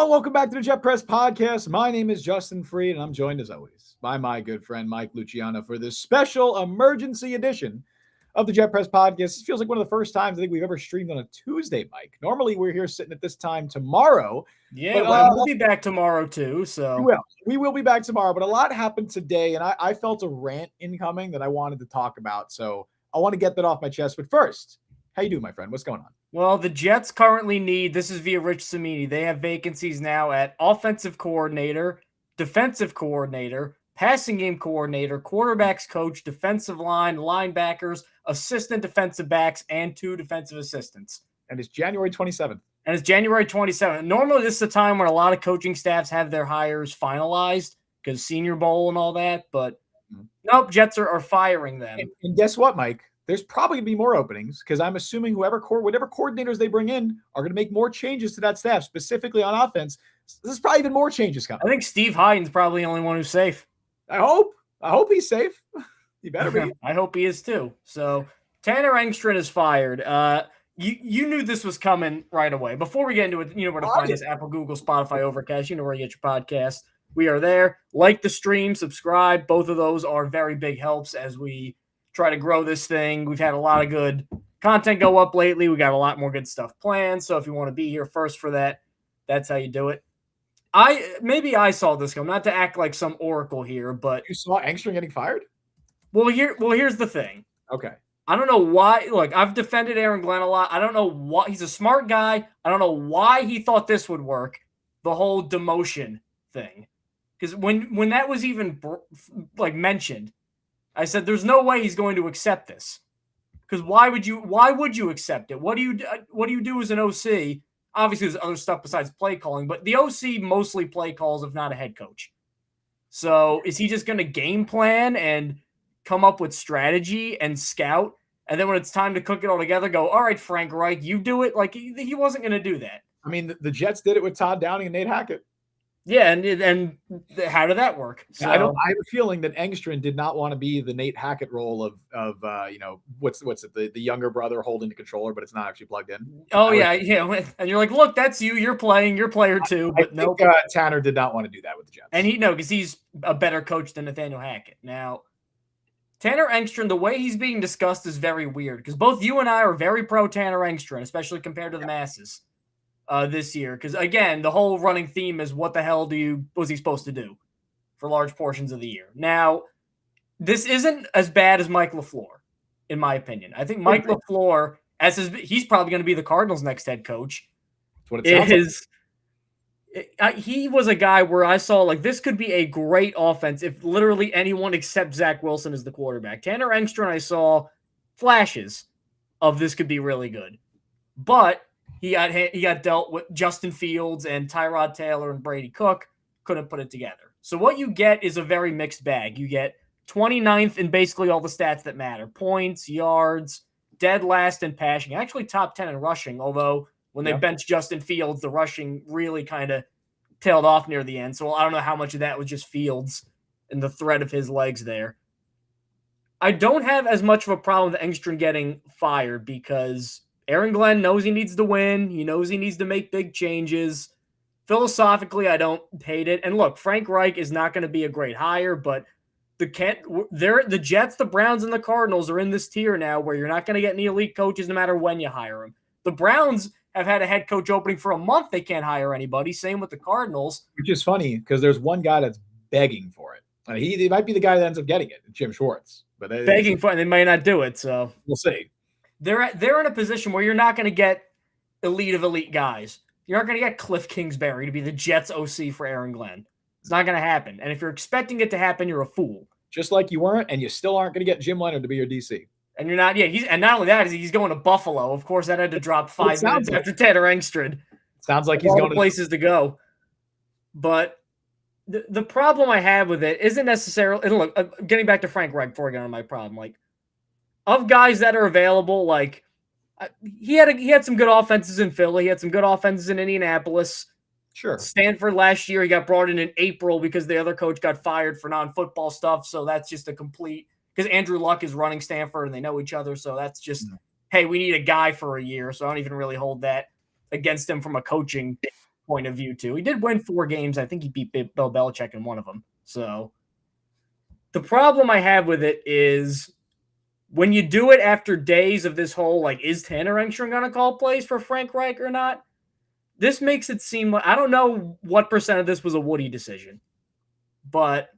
Hello, welcome back to the Jet Press Podcast. My name is Justin Fried, and I'm joined as always by my good friend Mike Luciano for this special emergency edition of the Jet Press Podcast. It feels like one of the first times I think we've ever streamed on a Tuesday, Mike. Normally we're here sitting at this time tomorrow. Yeah, but, we'll be back tomorrow too. So we will be back tomorrow, but a lot happened today, and I felt a rant incoming that I wanted to talk about. So I want to get that off my chest. But first, how you doing, my friend? What's going on? Well, the Jets currently need, this is via Rich Cimini, they have vacancies now at offensive coordinator, defensive coordinator, passing game coordinator, quarterbacks coach, defensive line, linebackers, assistant defensive backs, and 2 defensive assistants. And it's January 27th. And it's January 27th. Normally, this is a time when a lot of coaching staffs have their hires finalized because Senior Bowl and all that. But nope, Jets are firing them. And guess what, Mike? There's probably going to be more openings because I'm assuming whatever coordinators they bring in are going to make more changes to that staff, specifically on offense. There's probably even more changes coming. I think Steve Hyden's probably the only one who's safe. I hope he's safe. He better be. I hope he is too. So Tanner Engstrand is fired. You knew this was coming right away. Before we get into it, you know where to find us: Apple, Google, Spotify, Overcast. You know where you get your podcast. We are there. Like the stream, subscribe. Both of those are very big helps as we try to grow this thing. We've had a lot of good content go up lately. We got a lot more good stuff planned. So if you want to be here first for that, that's how you do it. I saw this come, not to act like some oracle here, but you saw Engstrand getting fired? Well, here's the thing. Okay. I don't know why. Look, I've defended Aaron Glenn a lot. I don't know why. He's a smart guy. I don't know why he thought this would work, the whole demotion thing. Because when that was even mentioned, I said, there's no way he's going to accept this. Because why would you accept it? What do you do as an OC? Obviously, there's other stuff besides play calling, but the OC mostly play calls, if not a head coach. So is he just going to game plan and come up with strategy and scout? And then when it's time to cook it all together, go, all right, Frank Reich, you do it. Like, he wasn't going to do that. I mean, the Jets did it with Todd Downing and Nate Hackett. Yeah, and how did that work? So, I have a feeling that Engstrand did not want to be the Nate Hackett role of what's it, the younger brother holding the controller, but it's not actually plugged in. Oh yeah. And you're like, look, that's you. You're playing. You're player too. But no, Tanner did not want to do that with the Jets, and because he's a better coach than Nathaniel Hackett. Now, Tanner Engstrand, the way he's being discussed is very weird because both you and I are very pro Tanner Engstrand, especially compared to the masses. This year, because again, the whole running theme is what the hell was he supposed to do for large portions of the year? Now, this isn't as bad as Mike LaFleur, in my opinion. I think Mike LaFleur, he's probably going to be the Cardinals' next head coach. That's what it sounds like. He was a guy where I saw this could be a great offense if literally anyone except Zach Wilson is the quarterback. Tanner Engstrand, I saw flashes of this could be really good, but he got dealt with Justin Fields and Tyrod Taylor and Brady Cook. Couldn't put it together. So what you get is a very mixed bag. You get 29th in basically all the stats that matter. Points, yards, dead last in passing. Actually top 10 in rushing, although when they benched Justin Fields, the rushing really kind of tailed off near the end. So I don't know how much of that was just Fields and the threat of his legs there. I don't have as much of a problem with Engstrand getting fired because Aaron Glenn knows he needs to win. He knows he needs to make big changes. Philosophically, I don't hate it. And look, Frank Reich is not going to be a great hire, but the Jets, the Browns, and the Cardinals are in this tier now where you're not going to get any elite coaches no matter when you hire them. The Browns have had a head coach opening for a month. They can't hire anybody. Same with the Cardinals. Which is funny because there's one guy that's begging for it. He might be the guy that ends up getting it, Jim Schwartz. But begging for it, they might not do it. So we'll see. They're in a position where you're not going to get elite of elite guys. You're not going to get Cliff Kingsbury to be the Jets OC for Aaron Glenn. It's not going to happen. And if you're expecting it to happen, you're a fool. Just like you weren't, and you still aren't going to get Jim Leonard to be your DC. And you're not, and not only that, he's going to Buffalo. Of course, that had to drop 5 minutes after Tanner Engstrand. Sounds like he's going to places to go. But the problem I have with it isn't necessarily, and look, getting back to Frank Reich before I get on my problem, of guys that are available, he had some good offenses in Philly. He had some good offenses in Indianapolis. Sure. Stanford last year, he got brought in April because the other coach got fired for non-football stuff. So that's just a complete – because Andrew Luck is running Stanford and they know each other. So that's just, hey, we need a guy for a year. So I don't even really hold that against him from a coaching point of view too. He did win 4 games. I think he beat Bill Belichick in one of them. So the problem I have with it is when you do it after days of this whole, like, is Tanner Engstrand going to call plays for Frank Reich or not? This makes it seem like, I don't know what percent of this was a Woody decision, but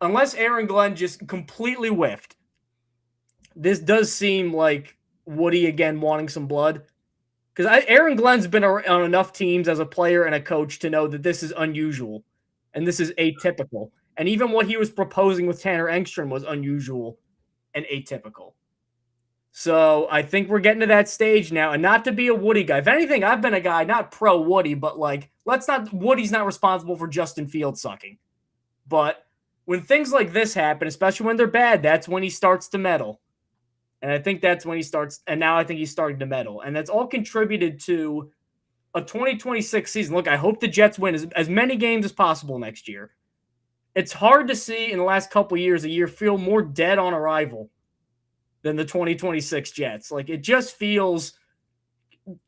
unless Aaron Glenn just completely whiffed, this does seem like Woody again wanting some blood. Because Aaron Glenn's been on enough teams as a player and a coach to know that this is unusual and this is atypical. And even what he was proposing with Tanner Engstrand was unusual and atypical. So I think we're getting to that stage now, and not to be a Woody guy. If anything, I've been a guy, not pro Woody, but like, Woody's not responsible for Justin Fields sucking. But when things like this happen, especially when they're bad, that's when he starts to meddle. And I think that's when he starts, and now I think he's starting to meddle. And that's all contributed to a 2026 season. Look, I hope the Jets win as many games as possible next year. It's hard to see in the last couple years a year feel more dead on arrival than the 2026 Jets. Like, it just feels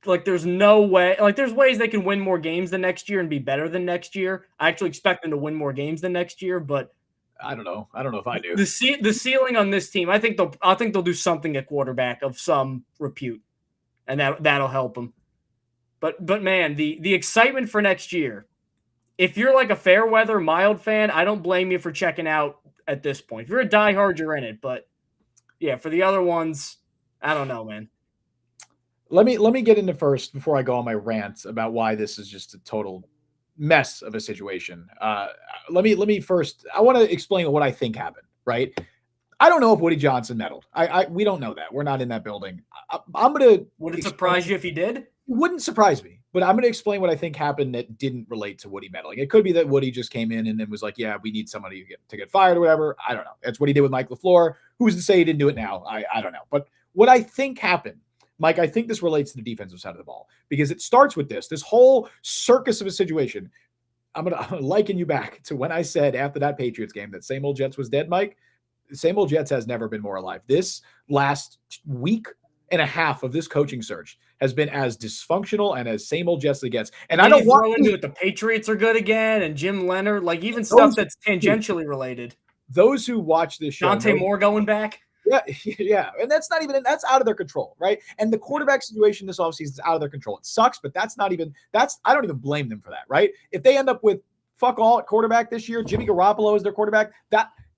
like there's no way, like, there's ways they can win more games than next year and be better than next year. I actually expect them to win more games than next year, but I don't know. I don't know if I do. The ceiling on this team, I think they'll do something at quarterback of some repute, and that'll help them. But man, the excitement for next year. If you're like a fair weather mild fan, I don't blame you for checking out at this point. If you're a diehard, you're in it. But yeah, for the other ones, I don't know, man. Let me get into first before I go on my rant about why this is just a total mess of a situation. Let me first, I want to explain what I think happened, right? I don't know if Woody Johnson meddled. We don't know that. We're not in that building. Would it surprise you if he did? It wouldn't surprise me, but I'm going to explain what I think happened that didn't relate to Woody meddling. It could be that Woody just came in and then was like, yeah, we need somebody to get fired or whatever. I don't know. That's what he did with Mike LaFleur. Who's to say he didn't do it now? I don't know. But what I think happened, Mike, I think this relates to the defensive side of the ball because it starts with this whole circus of a situation. I'm going to liken you back to when I said after that Patriots game that same old Jets was dead, Mike. The same old Jets has never been more alive. This last week and a half of this coaching search has been as dysfunctional and as same old Jets it gets. And I don't throw into it the Patriots are good again and Jim Leonard, like even stuff that's tangentially related. Those who watch this show, Dante Moore going back. Yeah. And that's out of their control, right? And the quarterback situation this offseason is out of their control. It sucks, but I don't even blame them for that, right? If they end up with fuck all at quarterback this year, Jimmy Garoppolo is their quarterback,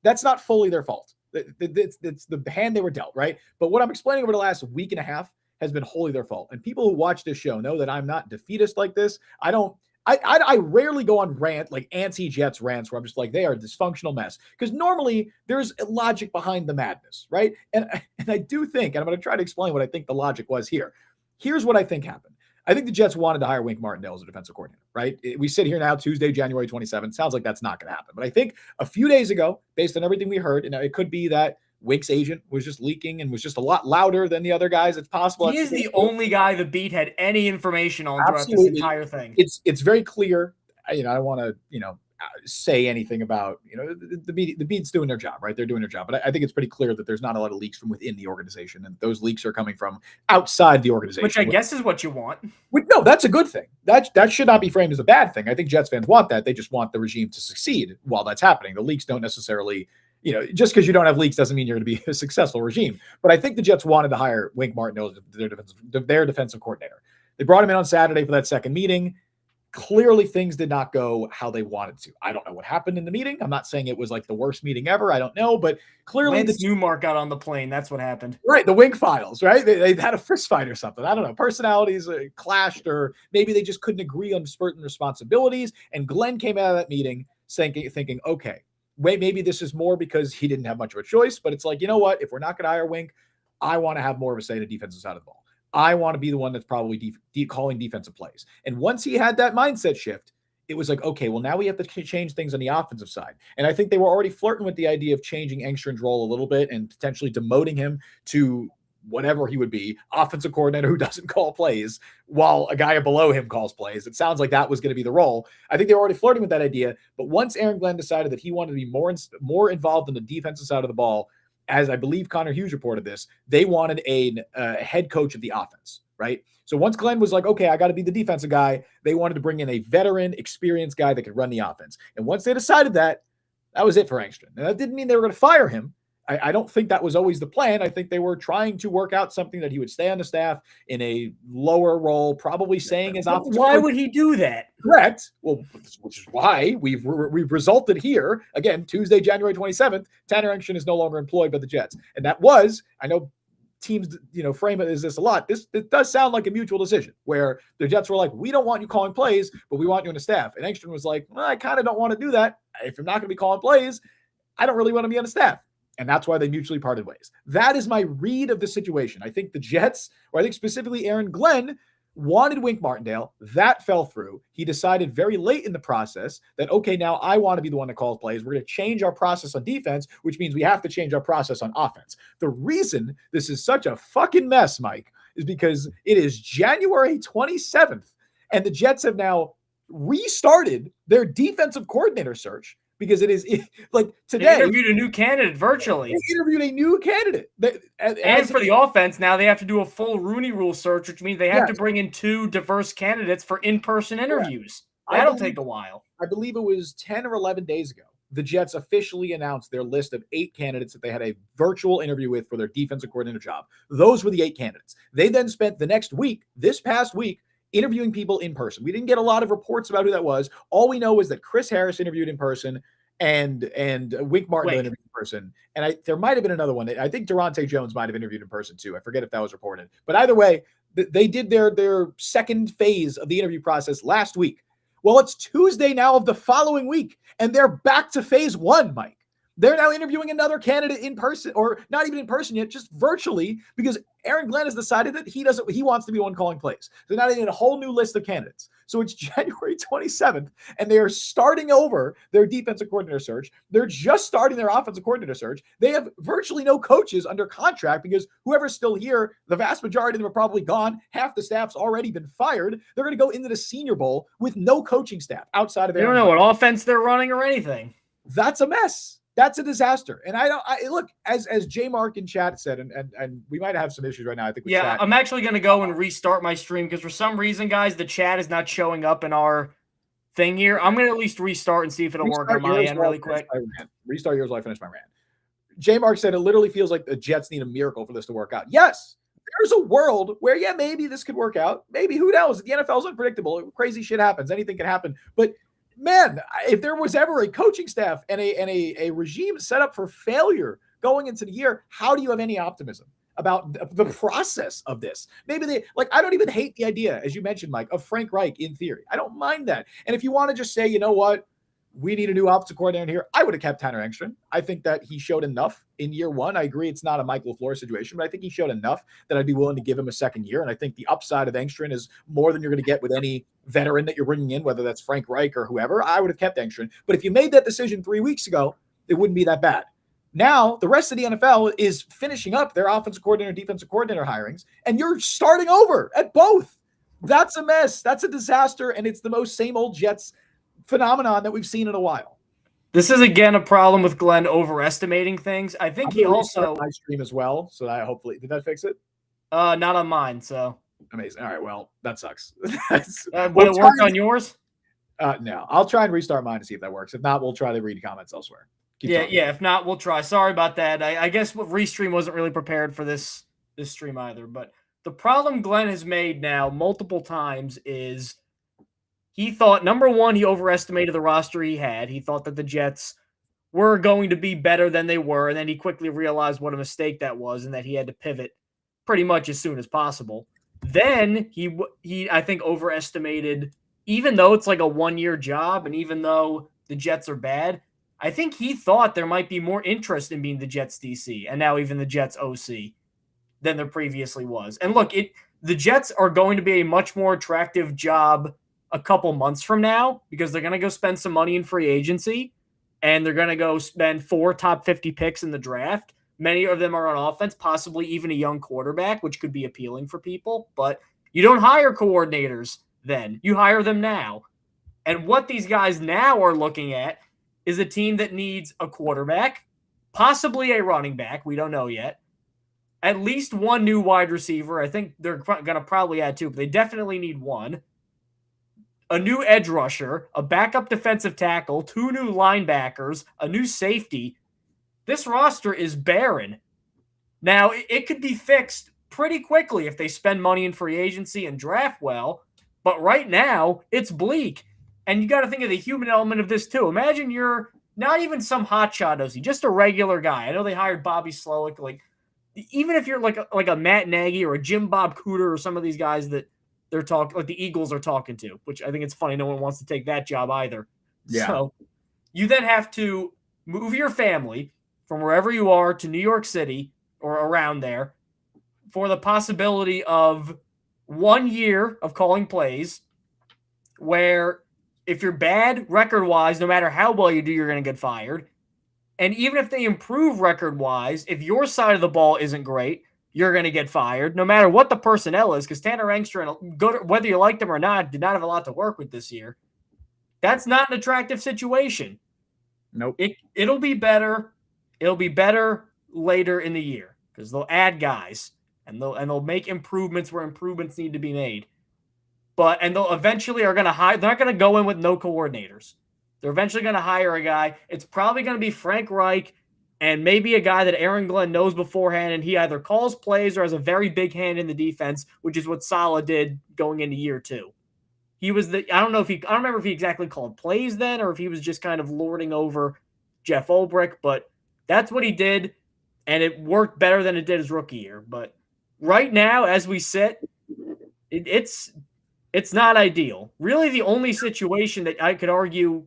that's not fully their fault. It's the hand they were dealt, right? But what I'm explaining over the last week and a half has been wholly their fault. And people who watch this show know that I'm not defeatist like this. I rarely go on rant, like anti-Jets rants, where I'm just like, they are a dysfunctional mess. Because normally there's logic behind the madness, right? And I do think, and I'm going to try to explain what I think the logic was here. Here's what I think happened. I think the Jets wanted to hire Wink Martindale as a defensive coordinator, right? We sit here now, Tuesday, January 27th. Sounds like that's not going to happen. But I think a few days ago, based on everything we heard, and it could be that Wink's agent was just leaking and was just a lot louder than the other guys. It's possible. He is the only guy the beat had any information on throughout this entire thing. It's very clear. I don't want to, say anything about, the beat's doing their job, right? They're doing their job. But I think it's pretty clear that there's not a lot of leaks from within the organization. And those leaks are coming from outside the organization. Which I guess is what you want. No, that's a good thing. That should not be framed as a bad thing. I think Jets fans want that. They just want the regime to succeed while that's happening. The leaks don't necessarily, just because you don't have leaks doesn't mean you're going to be a successful regime. But I think the Jets wanted to hire Wink Martindale as their defensive coordinator. They brought him in on Saturday for that second meeting. Clearly, things did not go how they wanted to. I don't know what happened in the meeting. I'm not saying it was like the worst meeting ever. I don't know, but clearly Lance Newmark got on the plane. That's what happened. Right, the Wink files, right? They had a fist fight or something. I don't know. Personalities clashed, or maybe they just couldn't agree on certain responsibilities. And Glenn came out of that meeting thinking, okay, maybe this is more because he didn't have much of a choice. But it's like, you know what? If we're not going to hire Wink, I want to have more of a say in the defensive side of the ball. I want to be the one that's probably calling defensive plays. And once he had that mindset shift, it was like, okay, well, now we have to change things on the offensive side. And I think they were already flirting with the idea of changing Engstrand's role a little bit and potentially demoting him to whatever he would be, offensive coordinator who doesn't call plays while a guy below him calls plays. It sounds like that was going to be the role. I think they were already flirting with that idea. But once Aaron Glenn decided that he wanted to be more involved in the defensive side of the ball, as I believe Connor Hughes reported this, they wanted a head coach of the offense, right? So once Glenn was like, okay, I got to be the defensive guy, they wanted to bring in a veteran, experienced guy that could run the offense. And once they decided that was it for Engstrand. And that didn't mean they were going to fire him. I don't think that was always the plan. I think they were trying to work out something that he would stay on the staff in a lower role, probably saying his offensive. Why would he do that? Correct. Well, which is why we've resulted here again. Tuesday, January 27th, Tanner Engstrand is no longer employed by the Jets, and that was, I know teams, frame it as this a lot. It does sound like a mutual decision where the Jets were like, we don't want you calling plays, but we want you on the staff. And Engstrand was like, well, I kind of don't want to do that. If you're not going to be calling plays, I don't really want to be on the staff. And that's why they mutually parted ways. That is my read of the situation. I think the Jets, or I think specifically Aaron Glenn, wanted Wink Martindale. That fell through. He decided very late in the process that, okay, now I want to be the one that calls plays. We're going to change our process on defense, which means we have to change our process on offense. The reason this is such a fucking mess, Mike, is because it is January 27th, and the Jets have now restarted their defensive coordinator search. Because it is like today. They interviewed a new candidate virtually. They interviewed a new candidate. And for the offense, now they have to do a full Rooney Rule search, which means they have to bring in 2 diverse candidates for in-person interviews. That'll take a while. I believe it was 10 or 11 days ago. The Jets officially announced their list of 8 candidates that they had a virtual interview with for their defensive coordinator job. Those were the 8 candidates. They then spent the next week, this past week, interviewing people in person. We didn't get a lot of reports about who that was. All we know is that Chris Harris interviewed in person and Wink Martindale interviewed in person. And there might have been another one. I think Durante Jones might have interviewed in person too. I forget if that was reported. But either way, they did their second phase of the interview process last week. Well, it's Tuesday now of the following week, and they're back to phase 1, Mike. They're now interviewing another candidate in person, or not even in person yet, just virtually, because Aaron Glenn has decided that he wants to be one calling plays. So now they need a whole new list of candidates. So it's January 27th, and they are starting over their defensive coordinator search. They're just starting their offensive coordinator search. They have virtually no coaches under contract because whoever's still here, the vast majority of them are probably gone. Half the staff's already been fired. They're going to go into the Senior Bowl with no coaching staff outside of Aaron. You don't know what offense they're running or anything. That's a mess. That's a disaster. And I look, as J Mark in chat said, and we might have some issues right now. I think with chat. I'm actually going to go and restart my stream because for some reason, guys, the chat is not showing up in our thing here. I'm going to at least restart and see if it'll work on my end really quick. Restart yours while I finish my rant. J Mark said it literally feels like the Jets need a miracle for this to work out. Yes, there's a world where, maybe this could work out. Maybe, who knows? The NFL is unpredictable. Crazy shit happens. Anything can happen. But man, if there was ever a coaching staff and a regime set up for failure going into the year, how do you have any optimism about the process of this? Maybe I don't even hate the idea, as you mentioned, Mike, of Frank Reich in theory. I don't mind that. And if you want to just say, you know what, we need a new offensive coordinator here, I would have kept Tanner Engstrand. I think that he showed enough in year 1. I agree it's not a Mike LaFleur situation, but I think he showed enough that I'd be willing to give him a second year. And I think the upside of Engstrand is more than you're going to get with any veteran that you're bringing in, whether that's Frank Reich or whoever. I would have kept Engstrand. But if you made that decision 3 weeks ago, it wouldn't be that bad. Now, the rest of the NFL is finishing up their offensive coordinator, defensive coordinator hirings, and you're starting over at both. That's a mess. That's a disaster. And it's the most same old Jets phenomenon that we've seen in a while. This is again a problem with Glenn overestimating things. I think he also my stream as well. So that hopefully did that fix it? Not on mine. So amazing. All right. Well, that sucks. Will it work on yours? No, I'll try and restart mine to see if that works. If not, we'll try to read comments elsewhere. Yeah. If not, we'll try. Sorry about that. I guess Restream wasn't really prepared for this stream either. But the problem Glenn has made now multiple times is he thought, number one, he overestimated the roster he had. He thought that the Jets were going to be better than they were, and then he quickly realized what a mistake that was and that he had to pivot pretty much as soon as possible. Then he I think, overestimated, even though it's like a one-year job and even though the Jets are bad, I think he thought there might be more interest in being the Jets DC and now even the Jets OC than there previously was. And look, the Jets are going to be a much more attractive job a couple months from now because they're going to go spend some money in free agency and they're going to go spend 4 top 50 picks in the draft. Many of them are on offense, possibly even a young quarterback, which could be appealing for people. But you don't hire coordinators then. You hire them now. And what these guys now are looking at is a team that needs a quarterback, possibly a running back. We don't know yet. at least one new wide receiver. I think they're going to probably add 2, but they definitely need 1. A new edge rusher, a backup defensive tackle, 2 new linebackers, a new safety. This roster is barren. Now, it could be fixed pretty quickly if they spend money in free agency and draft well, but right now, it's bleak. And you got to think of the human element of this, too. Imagine you're not even some hotshot OC, just a regular guy. I know they hired Bobby Slowick. Like, even if you're like a Matt Nagy or a Jim Bob Cooter or some of these guys that they're talking, like the Eagles are talking to, which I think it's funny. No one wants to take that job either. Yeah. So you then have to move your family from wherever you are to New York City or around there for the possibility of 1 year of calling plays where if you're bad record-wise, no matter how well you do, you're going to get fired. And even if they improve record-wise, if your side of the ball isn't great, you're going to get fired, no matter what the personnel is, because Tanner Engstrand, whether you liked him or not, did not have a lot to work with this year. That's not an attractive situation. Nope. It'll be better. It'll be better later in the year because they'll add guys and they'll make improvements where improvements need to be made. And they'll eventually are going to hire. They're not going to go in with no coordinators. They're eventually going to hire a guy. It's probably going to be Frank Reich and maybe a guy that Aaron Glenn knows beforehand, and he either calls plays or has a very big hand in the defense, which is what Saleh did going into year 2. He was I don't remember if he exactly called plays then or if he was just kind of lording over Jeff Ulbrich, but that's what he did, and it worked better than it did his rookie year. But right now, as we sit, it's not ideal. Really, the only situation that I could argue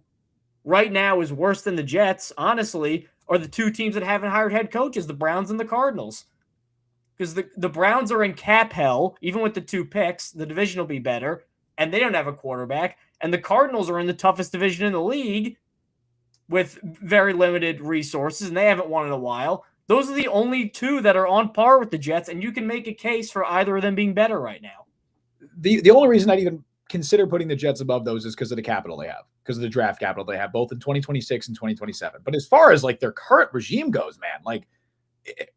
right now is worse than the Jets, honestly, are the 2 teams that haven't hired head coaches, the Browns and the Cardinals. Because the Browns are in cap hell, even with the 2 picks, the division will be better, and they don't have a quarterback. And the Cardinals are in the toughest division in the league with very limited resources, and they haven't won in a while. Those are the only 2 that are on par with the Jets, and you can make a case for either of them being better right now. The only reason I'd even consider putting the Jets above those is because of the capital they have, because of the draft capital they have, both in 2026 and 2027. But as far as like their current regime goes, man, like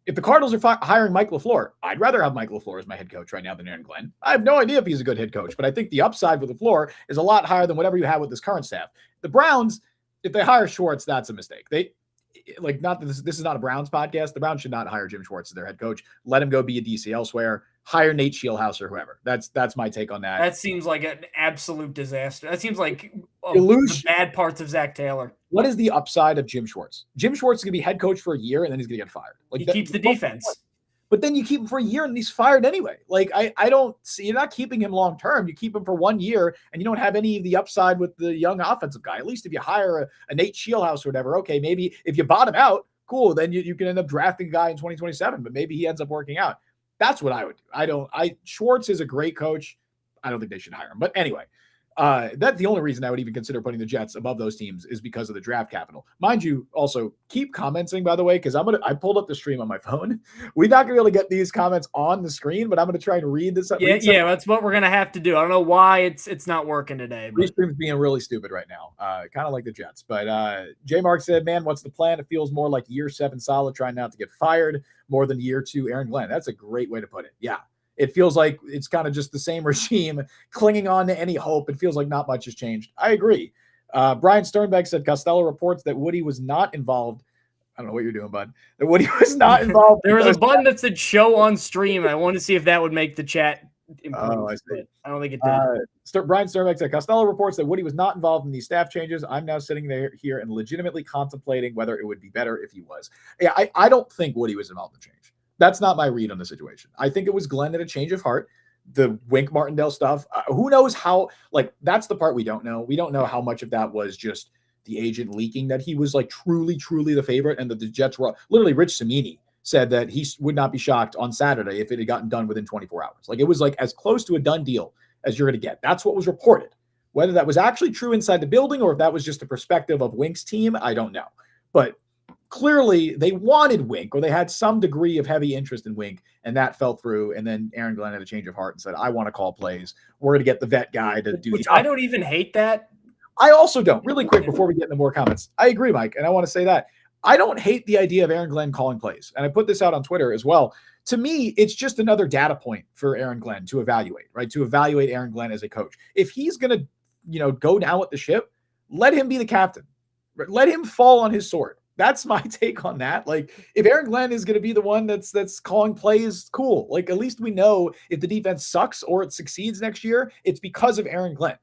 if the Cardinals are hiring Mike LaFleur, I'd rather have Mike LaFleur as my head coach right now than Aaron Glenn. I have no idea if he's a good head coach, but I think the upside with LaFleur is a lot higher than whatever you have with this current staff. The Browns, if they hire Schwartz, that's a mistake. Not that this is not a Browns podcast. The Browns should not hire Jim Schwartz as their head coach. Let him go be a DC elsewhere. Hire Nate Scheelhaus or whoever. That's my take on that. That seems like an absolute disaster. That seems like the bad parts of Zach Taylor. What is the upside of Jim Schwartz? Jim Schwartz is going to be head coach for a year and then he's going to get fired. Like he keeps the defense. But then you keep him for a year and he's fired anyway. Like I don't see, you're not keeping him long term. You keep him for 1 year and you don't have any of the upside with the young offensive guy. At least if you hire a Nate Scheelhaus or whatever, okay, maybe if you bottom out, cool, then you can end up drafting a guy in 2027, but maybe he ends up working out. That's what I would do. Schwartz is a great coach. I don't think they should hire him. But anyway, that's the only reason I would even consider putting the Jets above those teams is because of the draft capital. Mind you, also keep commenting, by the way, because I pulled up the stream on my phone. We're not gonna be able to get these comments on the screen, but I'm gonna try and read this. Yeah, that's what we're gonna have to do. I don't know why it's not working today. But stream's being really stupid right now, kind of like the Jets. But J Mark said, "Man, what's the plan? It feels more like year 7 Saleh trying not to get fired more than year 2 Aaron Glenn." That's a great way to put it. Yeah. It feels like it's kind of just the same regime clinging on to any hope. It feels like not much has changed. I agree. Brian Sternbeck said Costello reports that Woody was not involved. I don't know what you're doing, bud. That Woody was not involved. There was a button that said show on stream. I wanted to see if that would make the chat improve. Oh, I see. I don't think it did. Brian Sternbeck said Costello reports that Woody was not involved in these staff changes. I'm now sitting here and legitimately contemplating whether it would be better if he was. Yeah, I don't think Woody was involved in the change. That's not my read on the situation. I think it was Glenn at a change of heart. The Wink Martindale stuff, who knows how, like, that's the part we don't know. We don't know how much of that was just the agent leaking that he was like truly the favorite and that the Jets were literally. Rich Cimini said that he would not be shocked on Saturday if it had gotten done within 24 hours. Like it was like as close to a done deal as you're going to get. That's what was reported. Whether that was actually true inside the building or if that was just a perspective of Wink's team, I don't know. But clearly they wanted Wink or they had some degree of heavy interest in Wink and that fell through. And then Aaron Glenn had a change of heart and said, I want to call plays. We're going to get the vet guy to do I don't even hate that. I also don't. Really quick before we get into more comments. I agree, Mike. And I want to say that I don't hate the idea of Aaron Glenn calling plays. And I put this out on Twitter as well. to me, it's just another data point for Aaron Glenn to evaluate, right? To evaluate Aaron Glenn as a coach. If he's going to, go down with the ship, let him be the captain. Let him fall on his sword. That's my take on that. Like, if Aaron Glenn is going to be the one that's calling plays, cool. Like, at least we know if the defense sucks or it succeeds next year, it's because of Aaron Glenn.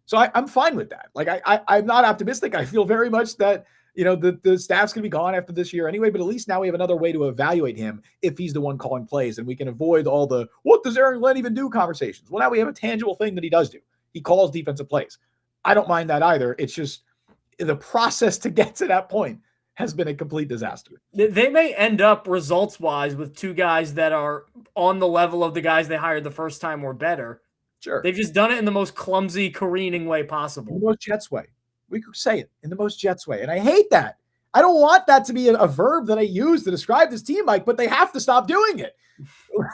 So I'm fine with that. Like, I'm not optimistic. I feel very much that, the staff's going to be gone after this year anyway, but at least now we have another way to evaluate him if he's the one calling plays, and we can avoid all the, what does Aaron Glenn even do conversations? Well, now we have a tangible thing that he does do. He calls defensive plays. I don't mind that either. It's just the process to get to that point has been a complete disaster. They may end up results-wise with two guys that are on the level of the guys they hired the first time or better. Sure. They've just done it in the most clumsy, careening way possible. In the most Jets way. We could say it, in the most Jets way. And I hate that. I don't want that to be a verb that I use to describe this team, Mike, but they have to stop doing it.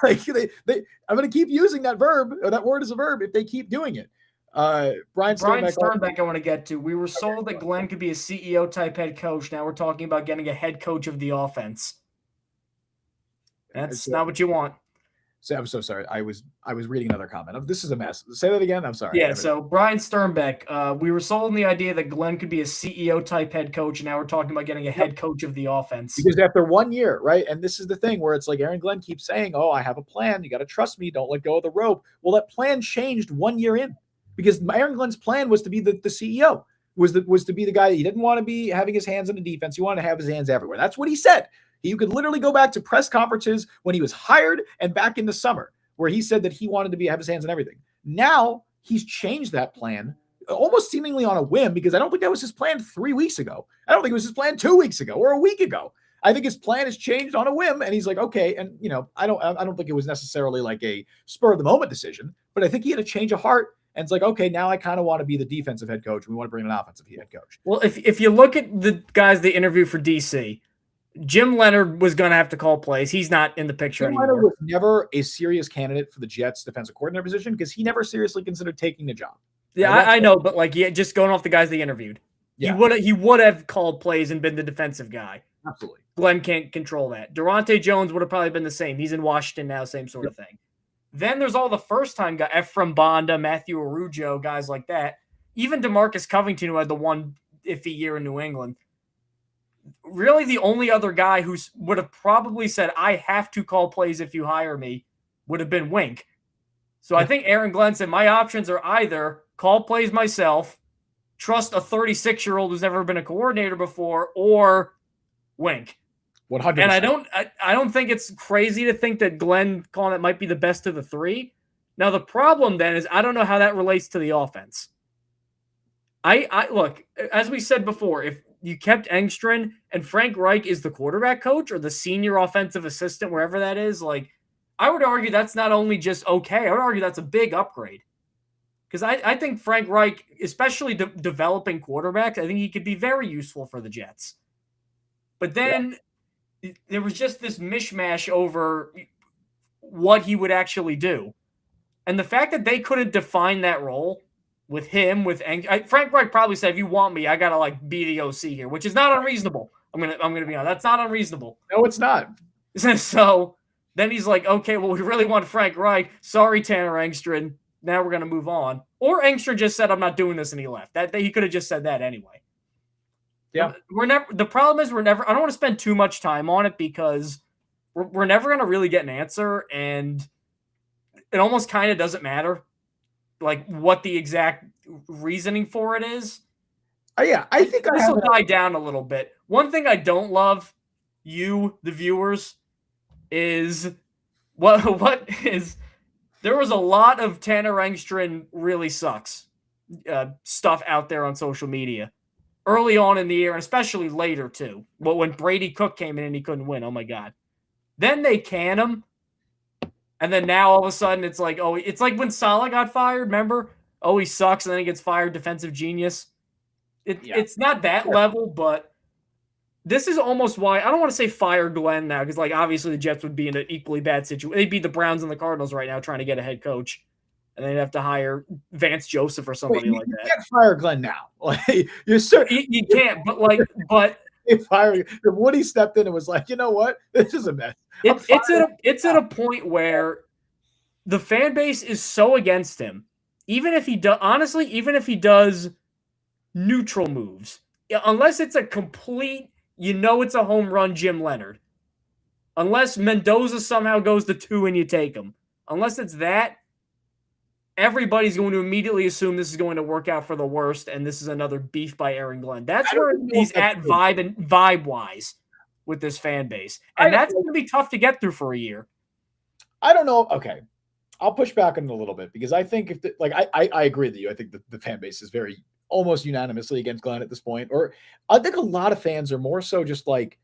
Like I'm going to keep using that verb, or that word as a verb, if they keep doing it. Brian Sternbeck, I want to get to. We were sold that Glenn could be a CEO-type head coach. Now we're talking about getting a head coach of the offense. That's not what you want. So I'm so sorry. I was reading another comment. This is a mess. Say that again. I'm sorry. Yeah. So Brian Sternbeck, we were sold on the idea that Glenn could be a CEO type head coach, and now we're talking about getting a head coach of the offense. Because after 1 year, right? And this is the thing where it's like Aaron Glenn keeps saying, "Oh, I have a plan. You got to trust me. Don't let go of the rope." Well, that plan changed 1 year in, because Aaron Glenn's plan was to be the CEO. Was to be the guy that he didn't want to be having his hands in the defense. He wanted to have his hands everywhere. That's what he said. You could literally go back to press conferences when he was hired and back in the summer, where he said that he wanted to have his hands in everything. Now he's changed that plan almost seemingly on a whim, because I don't think that was his plan 3 weeks ago. I don't think it was his plan 2 weeks ago or a week ago. I think his plan has changed on a whim, and he's like, okay. And I don't think it was necessarily like a spur of the moment decision, but I think he had a change of heart. And it's like, okay, now I kind of want to be the defensive head coach. We want to bring in an offensive head coach. Well, if you look at the guys they interviewed for DC, Jim Leonard was going to have to call plays. He's not in the picture anymore. Leonard was never a serious candidate for the Jets defensive coordinator position because he never seriously considered taking the job. Yeah, I know, but just going off the guys they interviewed, he would have called plays and been the defensive guy. Absolutely. Glenn can't control that. Durante Jones would have probably been the same. He's in Washington now, same sort of thing. Then there's all the first-time guys, Ephraim Bonda, Matthew Arujo, guys like that. Even DeMarcus Covington, who had the one iffy year in New England. Really, the only other guy who would have probably said, I have to call plays if you hire me, would have been Wink. So I think Aaron Glenn said, my options are either call plays myself, trust a 36-year-old who's never been a coordinator before, or Wink. 100%. And I don't think it's crazy to think that Glenn calling it might be the best of the three. Now, the problem then is I don't know how that relates to the offense. I look, as we said before, if you kept Engstrand and Frank Reich is the quarterback coach or the senior offensive assistant, wherever that is, I would argue that's not only just okay, I would argue that's a big upgrade. Because I think Frank Reich, especially developing quarterbacks, I think he could be very useful for the Jets. But then there was just this mishmash over what he would actually do. And the fact that they couldn't define that role with him, Frank Reich probably said, if you want me, I got to be the OC here, which is not unreasonable. I'm going to be honest. That's not unreasonable. No, it's not. So then he's like, okay, well, we really want Frank Reich. Sorry, Tanner Engstrand. Now we're going to move on. Or Engstrand just said, I'm not doing this, and he left. That he could have just said that anyway. Yeah. The problem is I don't want to spend too much time on it because we're never going to really get an answer, and it almost kind of doesn't matter what the exact reasoning for it is. I think this will die down a little bit. One thing I don't love, the viewers, is what is there was a lot of Tanner Engstrand really sucks stuff out there on social media early on in the year, and especially later too. But when Brady Cook came in and he couldn't win, oh my God. Then they can him. And then now all of a sudden it's like, oh, it's like when Saleh got fired, remember? Oh, he sucks, and then he gets fired, defensive genius. It's not that level, but this is almost why I don't want to say fire Glenn now, because obviously the Jets would be in an equally bad situation. They'd be the Browns and the Cardinals right now trying to get a head coach, and they'd have to hire Vance Joseph or somebody like that. You can't fire Glenn now. You're certain you can't, but firing. Woody stepped in and was like, you know what? This is a mess. It's at a point where the fan base is so against him. Even if he does, honestly, even if he does neutral moves, unless it's a complete, it's a home run, Jim Leonard. Unless Mendoza somehow goes to 2 and you take him. Unless it's that, everybody's going to immediately assume this is going to work out for the worst, and this is another beef by Aaron Glenn. That's where he's at vibe-wise with this fan base. And that's going to be tough to get through for a year. I don't know. Okay. I'll push back on it a little bit because I think I agree with you. I think the fan base is very almost unanimously against Glenn at this point. Or I think a lot of fans are more so just like,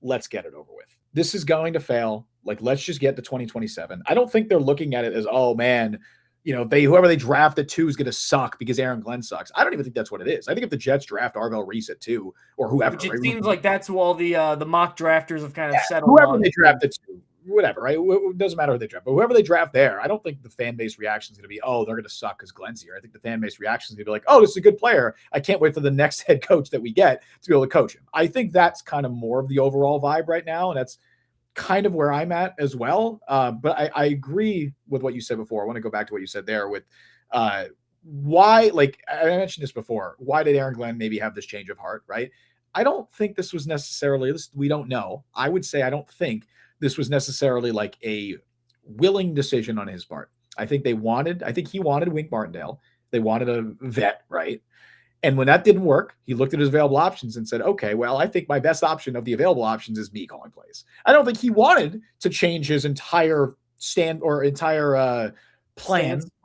let's get it over with. This is going to fail. Like, let's just get to 2027. I don't think they're looking at it as, oh man, whoever they draft at 2 is going to suck because Aaron Glenn sucks. I don't even think that's what it is. I think if the Jets draft Arvell Reese at 2 or whoever, which it seems like that's who all the mock drafters have kind of settled whoever on. They draft at 2, whatever, right? It doesn't matter who they draft, but whoever they draft there, I don't think the fan base reaction is going to be, oh, they're going to suck because Glenn's here. I think the fan base reaction is going to be like, oh, this is a good player. I can't wait for the next head coach that we get to be able to coach him. I think that's kind of more of the overall vibe right now, and that's kind of where I'm at as well. But I agree with what you said before. I want to go back to what you said there with why, like I mentioned this before, why did Aaron Glenn maybe have this change of heart, right? I don't think this was necessarily this. We don't know. I would say I don't think this was necessarily like a willing decision on his part. I think he wanted Wink Martindale. They wanted a vet, right? And when that didn't work, he looked at his available options and said, okay, well, I think my best option of the available options is me calling plays. I don't think he wanted to change his entire plan,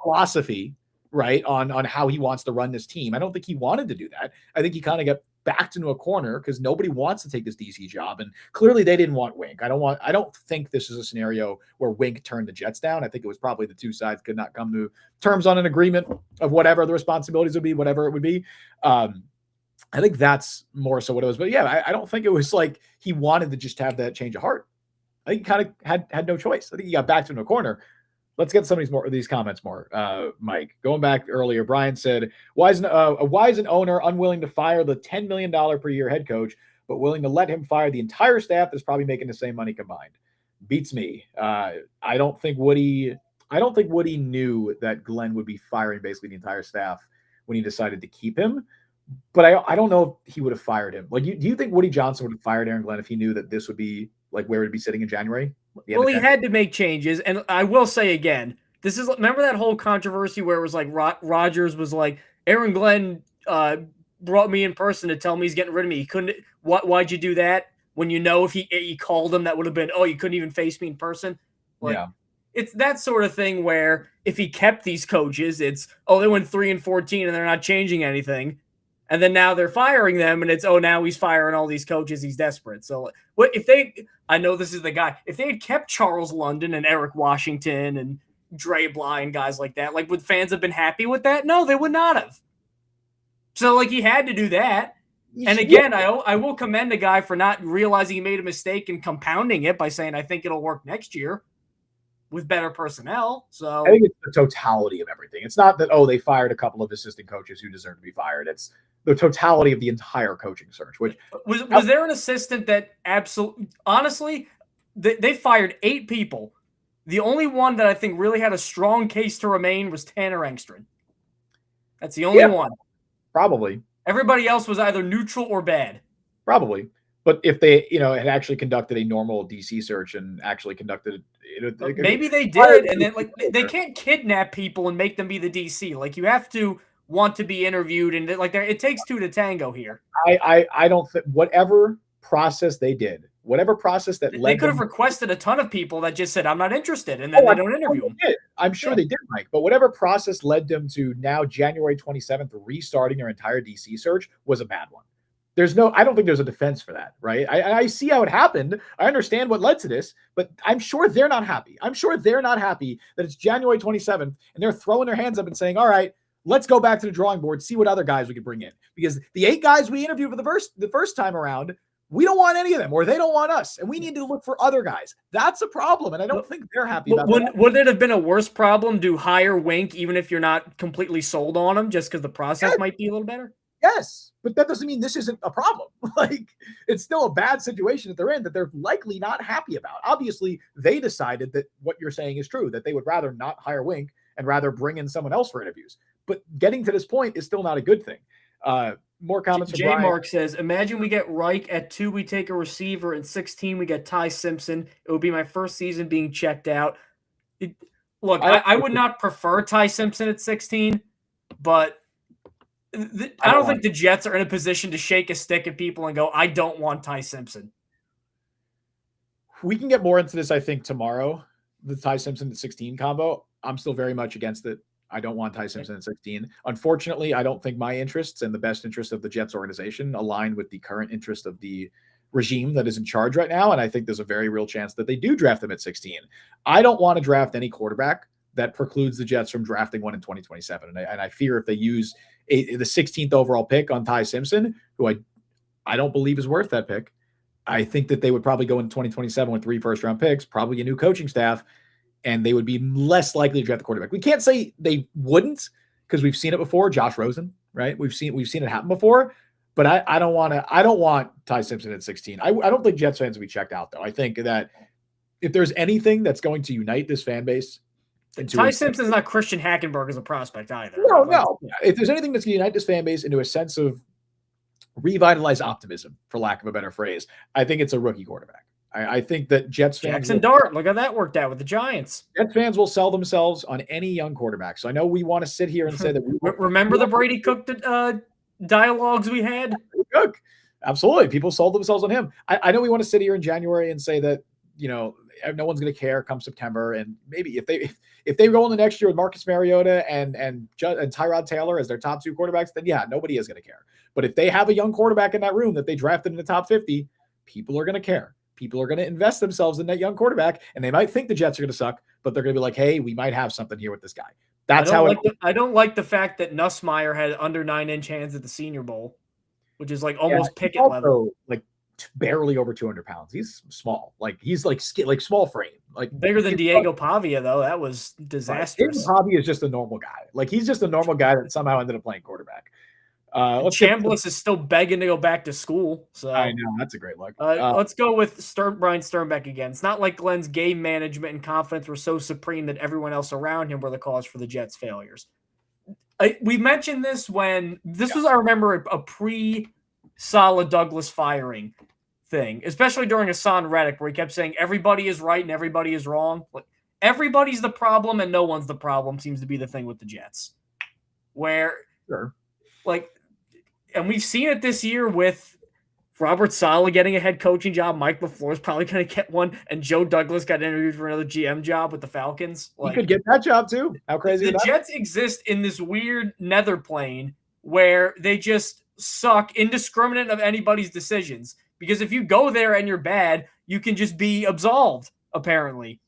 philosophy, right, on how he wants to run this team. I don't think he wanted to do that. I think he kind of got backed into a corner because nobody wants to take this DC job. And clearly they didn't want Wink. I don't think this is a scenario where Wink turned the Jets down. I think it was probably the two sides could not come to terms on an agreement of whatever the responsibilities would be, whatever it would be. I think that's more so what it was. But yeah, I don't think it was like he wanted to just have that change of heart. I think he kind of had no choice. I think he got backed into a corner. Let's get some of these comments more. Mike, going back earlier, Brian said, why is an owner unwilling to fire the $10 million per year head coach, but willing to let him fire the entire staff that's probably making the same money combined? Beats me. I don't think Woody knew that Glenn would be firing basically the entire staff when he decided to keep him. But I don't know if he would have fired him. Like, do you think Woody Johnson would have fired Aaron Glenn if he knew that this would be like where he'd be sitting in January? Well, he had to make changes, and I will say again, remember that whole controversy where it was like Rodgers was like, Aaron Glenn brought me in person to tell me he's getting rid of me. He couldn't. Why'd you do that? When if he called him, that would have been, oh, you couldn't even face me in person. Like, yeah, it's that sort of thing where if he kept these coaches, it's, oh, they went 3-14 and they're not changing anything. And then now they're firing them, and it's, oh, now he's firing all these coaches. He's desperate. So what if I know this is the guy. If they had kept Charles London and Eric Washington and Dre Bly and guys like that, like, would fans have been happy with that? No, they would not have. So, like, he had to do that. And again, I will commend the guy for not realizing he made a mistake and compounding it by saying, I think it'll work next year with better personnel. So I think it's the totality of everything. It's not that, oh, they fired a couple of assistant coaches who deserve to be fired. It's the totality of the entire coaching search. Which was there an assistant that honestly, they fired 8 people. The only one that I think really had a strong case to remain was Tanner Engstrand. That's the only one. Probably. Everybody else was either neutral or bad. Probably. But if they, had actually conducted a normal DC search and actually conducted maybe they did, and then like they can't kidnap people and make them be the DC. Like, you have to want to be interviewed, and like it takes 2 to tango here. I don't think whatever process they did, whatever process that they could have requested a ton of people that just said, I'm not interested, and then they don't interview them. I'm sure they did, Mike. But whatever process led them to now January 27th restarting their entire DC search was a bad one. I don't think there's a defense for that, right? I see how it happened. I understand what led to this, but I'm sure they're not happy. I'm sure they're not happy that it's January 27th and they're throwing their hands up and saying, all right, let's go back to the drawing board, see what other guys we can bring in. Because the 8 guys we interviewed for the first time around, we don't want any of them, or they don't want us, and we need to look for other guys. That's a problem, and I don't think they're happy about that. Would it have been a worse problem to hire Wink even if you're not completely sold on him, just because the process might be a little better? Yes, but that doesn't mean this isn't a problem. Like, it's still a bad situation that they're in that they're likely not happy about. Obviously, they decided that what you're saying is true, that they would rather not hire Wink and rather bring in someone else for interviews. But getting to this point is still not a good thing. More comments from Brian. J-Mark says, imagine we get Reich at 2, we take a receiver, and 16, we get Ty Simpson. It would be my first season being checked out. Look, I would not prefer Ty Simpson at 16, but I don't think the Jets are in a position to shake a stick at people and go, I don't want Ty Simpson. We can get more into this, I think, tomorrow, the Ty Simpson at 16 combo. I'm still very much against it. I don't want Ty Simpson at 16. Unfortunately, I don't think my interests and the best interest of the Jets organization align with the current interest of the regime that is in charge right now. And I think there's a very real chance that they do draft him at 16. I don't want to draft any quarterback that precludes the Jets from drafting one in 2027. And I fear if they use the 16th overall pick on Ty Simpson, who I don't believe is worth that pick, I think that they would probably go in 2027 with 3 first-round picks, probably a new coaching staff, and they would be less likely to draft the quarterback. We can't say they wouldn't because we've seen it before. Josh Rosen, right? We've seen it happen before. But I don't want Ty Simpson at 16. I don't think Jets fans will be checked out, though. I think that if there's anything that's going to unite this fan base, Ty Simpson's not Christian Hackenberg as a prospect either. No. If there's anything that's going to unite this fan base into a sense of revitalized optimism, for lack of a better phrase, I think it's a rookie quarterback. I think that Jets fans... Jackson Dart, look how that worked out with the Giants. Jets fans will sell themselves on any young quarterback. So I know we want to sit here and say that... Remember the Brady Cook dialogues we had? Cook. Absolutely. People sold themselves on him. I know we want to sit here in January and say that, no one's going to care come September. And maybe if they go in the next year with Marcus Mariota and Tyrod Taylor as their top 2 quarterbacks, then yeah, nobody is going to care. But if they have a young quarterback in that room that they drafted in the top 50, people are going to care. People are going to invest themselves in that young quarterback, and they might think the Jets are going to suck, but they're going to be like, hey, we might have something here with this guy. That's how I don't like the fact that Nussmeier had under 9-inch hands at the Senior Bowl, which is like almost Pickett level. Like barely over 200 pounds. He's small. Like he's like small frame. Like bigger than Diego Pavia, though. That was disastrous. Diego Pavia is just a normal guy. Like he's just a normal guy that somehow ended up playing quarterback. Chambliss is still begging to go back to school. So I know that's a great look. Let's go with Brian Sternbeck again. It's not like Glenn's game management and confidence were so supreme that everyone else around him were the cause for the Jets' failures. We mentioned this when this was, I remember, a pre-Sala Douglas firing thing, especially during Hassan Reddick, where he kept saying everybody is right and everybody is wrong. Like everybody's the problem and no one's the problem seems to be the thing with the Jets. Where, and we've seen it this year with Robert Saleh getting a head coaching job. Mike LaFleur is probably going to get one, and Joe Douglas got interviewed for another GM job with the Falcons. He could get that job too. How crazy! The Jets exist in this weird nether plane where they just suck, indiscriminate of anybody's decisions. Because if you go there and you're bad, you can just be absolved, apparently,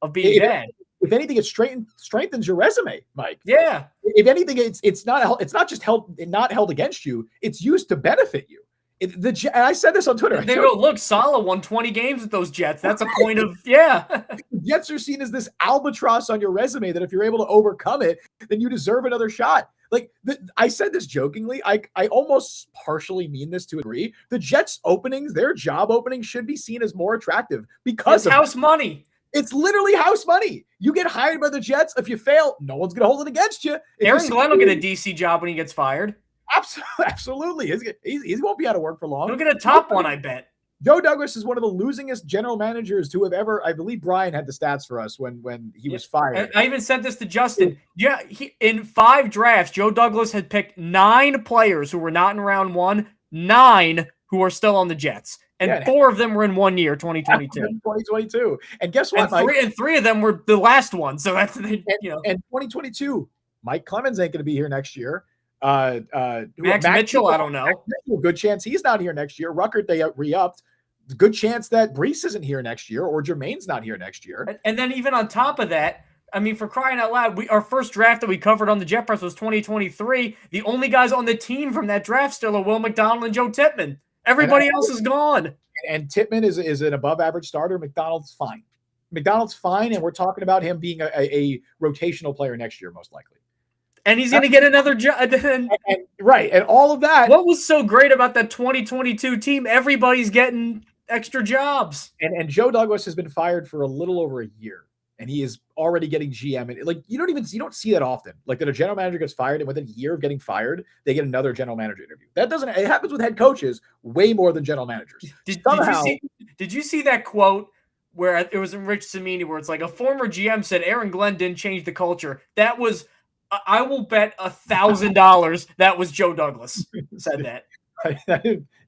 of being bad. If anything, it strengthens your resume, Mike. Yeah. If anything, it's not just not held against you. It's used to benefit you. And I said this on Twitter. They go, look, Saleh won 20 games with those Jets. That's a point of, yeah. The Jets are seen as this albatross on your resume that if you're able to overcome it, then you deserve another shot. I said this jokingly. I almost partially mean this to a degree. The Jets openings, their job openings should be seen as more attractive because it's house money. It's literally house money. You get hired by the Jets. If you fail, no one's going to hold it against you. Aaron Glenn will get a DC job when he gets fired. Absolutely. He won't be out of work for long. He'll get a top one, I bet. Joe Douglas is one of the losingest general managers to have ever, I believe Brian had the stats for us when he was fired. And I even sent this to Justin. Yeah, in 5 drafts, Joe Douglas had picked 9 players who were not in round 1, 9 who are still on the Jets. And 4 of them were in 1 year, 2022. 2022. And guess what, Mike? And 3 of them were the last one. So that's And 2022, Mike Clemens ain't going to be here next year. Max Mitchell, I don't know. Good chance he's not here next year. Ruckert, they re-upped. Good chance that Brees isn't here next year or Jermaine's not here next year. And then even on top of that, I mean, for crying out loud, our first draft that we covered on the Jet Press was 2023. The only guys on the team from that draft still are Will McDonald and Joe Tippmann. Everybody else is gone. And Tippmann is an above-average starter. McDonald's fine. And we're talking about him being a rotational player next year, most likely. And he's going to get another job. Right. And all of that. What was so great about that 2022 team? Everybody's getting extra jobs. And Joe Douglas has been fired for a little over a year. And he is already getting GM. And like, you don't see that often. Like that a general manager gets fired and within a year of getting fired, they get another general manager interview. It happens with head coaches way more than general managers. Did you see that quote where it was in Rich Cimini where it's like a former GM said Aaron Glenn didn't change the culture? That was, I will bet $1,000 that was Joe Douglas said that.